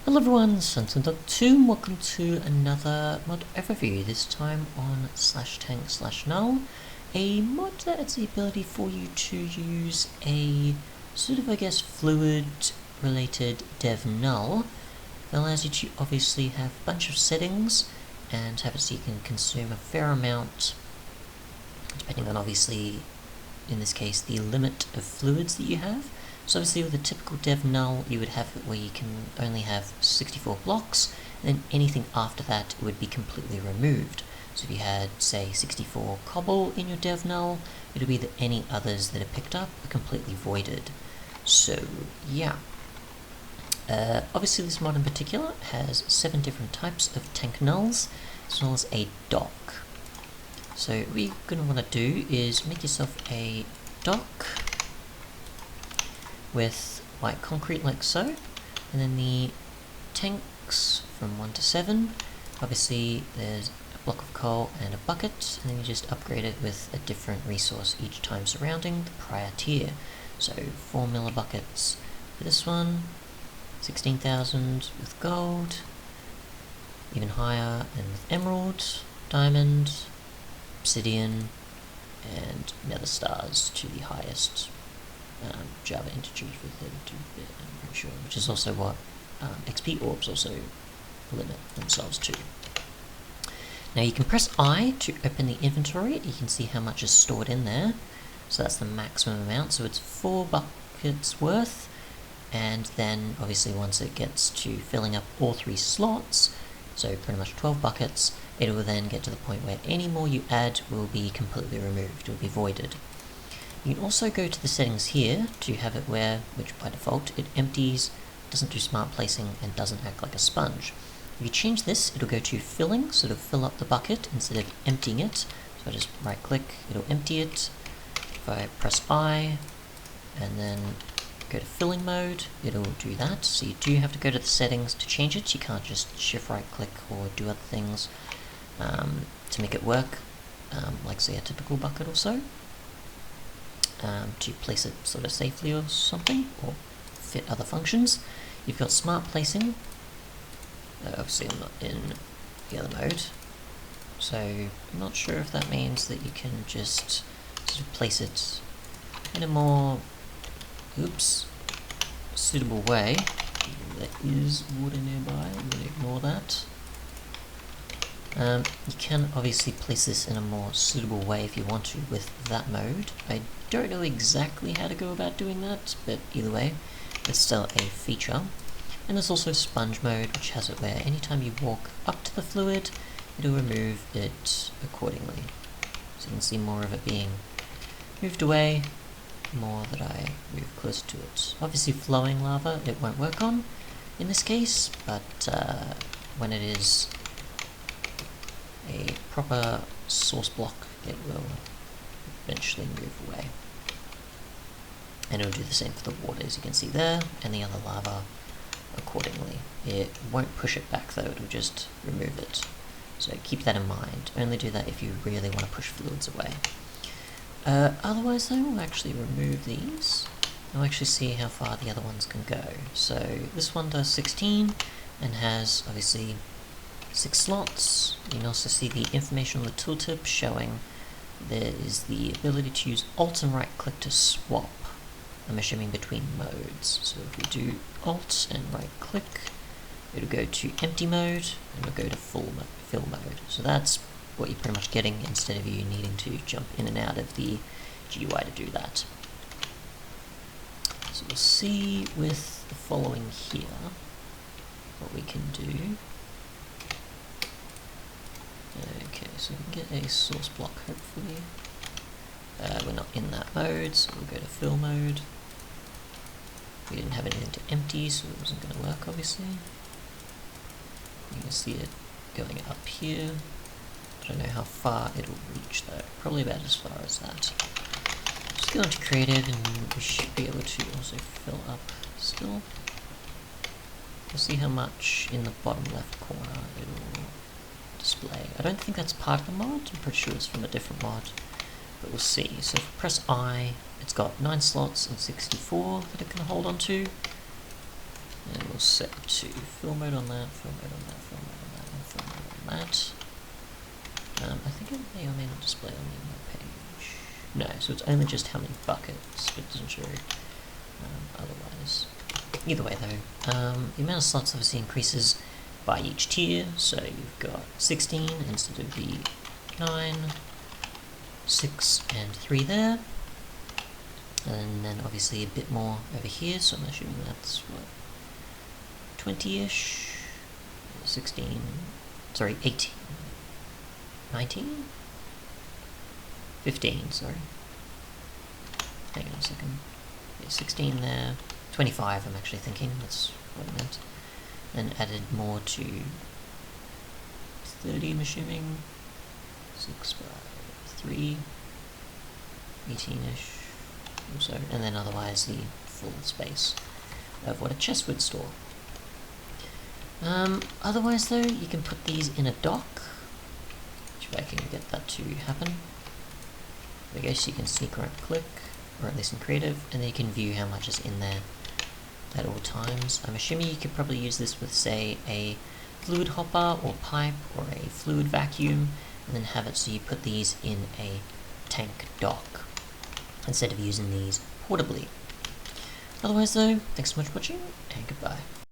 Hello everyone, Sunton.2 and welcome to another mod overview, this time on /tank/null, a mod that has the ability for you to use a sort of, I guess, fluid related dev null that allows you to obviously have a bunch of settings and have it so you can consume a fair amount, depending on obviously, in this case, the limit of fluids that you have. So obviously with a typical dev null, you would have it where you can only have 64 blocks, and then anything after that would be completely removed. So if you had, say, 64 cobble in your dev null, it would be that any others that are picked up are completely voided. So, yeah. Obviously this mod in particular has 7 different types of tank nulls, as well as a dock. So what you're going to want to do is make yourself a dock with white concrete like so, and then the tanks from 1 to 7, obviously there's a block of coal and a bucket, and then you just upgrade it with a different resource each time surrounding the prior tier. So 4 millibuckets for this one, 16,000 with gold, even higher and with emerald, diamond, obsidian, and nether stars to the highest Java integers with 32-bit, I'm pretty sure, which is also what XP orbs also limit themselves to. Now you can press I to open the inventory. You can see how much is stored in there. So that's the maximum amount, so it's 4 buckets worth, and then obviously once it gets to filling up all 3 slots, so pretty much 12 buckets, it will then get to the point where any more you add will be completely removed, it will be voided. You can also go to the settings here to have it where, which by default, it empties, doesn't do smart placing, and doesn't act like a sponge. If you change this, it'll go to filling, so it'll fill up the bucket instead of emptying it. So I just right click, it'll empty it. If I press I, and then go to filling mode, it'll do that. So you do have to go to the settings to change it. You can't just shift right click or do other things to make it work, like say a typical bucket or so. To place it sort of safely or something, or fit other functions. You've got smart placing. Obviously I'm not in the other mode, so I'm not sure if that means that you can just sort of place it in a more, suitable way. There is water nearby, I'm going to ignore that. You can obviously place this in a more suitable way if you want to with that mode. I don't know exactly how to go about doing that, but either way, it's still a feature. And there's also sponge mode, which has it where anytime you walk up to the fluid, it'll remove it accordingly. So you can see more of it being moved away, more that I move closer to it. Obviously flowing lava it won't work on in this case, but when it is a proper source block, it will eventually move away. And it'll do the same for the water, as you can see there, and the other lava accordingly. It won't push it back though, it'll just remove it. So keep that in mind. Only do that if you really want to push fluids away. Otherwise though, we'll actually remove these. We'll actually see how far the other ones can go. So this one does 16 and has obviously 6 slots. You can also see the information on the tooltip showing there is the ability to use Alt and right click to swap, I'm assuming between modes. So if we do Alt and right click, it'll go to empty mode and it'll go to fill mode. So that's what you're pretty much getting instead of you needing to jump in and out of the GUI to do that. So we'll see with the following here what we can do. Okay, so we can get a source block hopefully. We're not in that mode, so we'll go to fill mode. We didn't have anything to empty, so it wasn't going to work obviously. You can see it going up here. I don't know how far it'll reach though, probably about as far as that. Just go into creative and we should be able to also fill up still. We'll see how much in the bottom left corner it'll display. I don't think that's part of the mod, I'm pretty sure it's from a different mod, but we'll see. So if we press I, it's got 9 slots and 64 that it can hold on to, and we'll set to fill mode on that, fill mode on that, fill mode on that, and fill mode on that. I think it may or may not display on the email page. No, so it's only just how many buckets, but it doesn't show otherwise. Either way though, the amount of slots obviously increases by each tier, so you've got 16 instead of the 9, 6 and 3 there. And then obviously a bit more over here, so I'm assuming that's what, 20-ish, 16, sorry, 18, 19? 15, sorry. Hang on a second. Yeah, 16 there, 25 I'm actually thinking, that's what I meant. And added more to 30 I'm assuming, 6 by 3, 18-ish. So, and then otherwise the full space of what a chest would store. Otherwise though, you can put these in a dock, which if I can get that to happen. There we go, so you can sneak right click, or at least in creative, and then you can view how much is in there at all times. I'm assuming you could probably use this with, say, a fluid hopper or pipe or a fluid vacuum, and then have it so you put these in a tank dock instead of using these portably. Otherwise though, thanks so much for watching, and goodbye.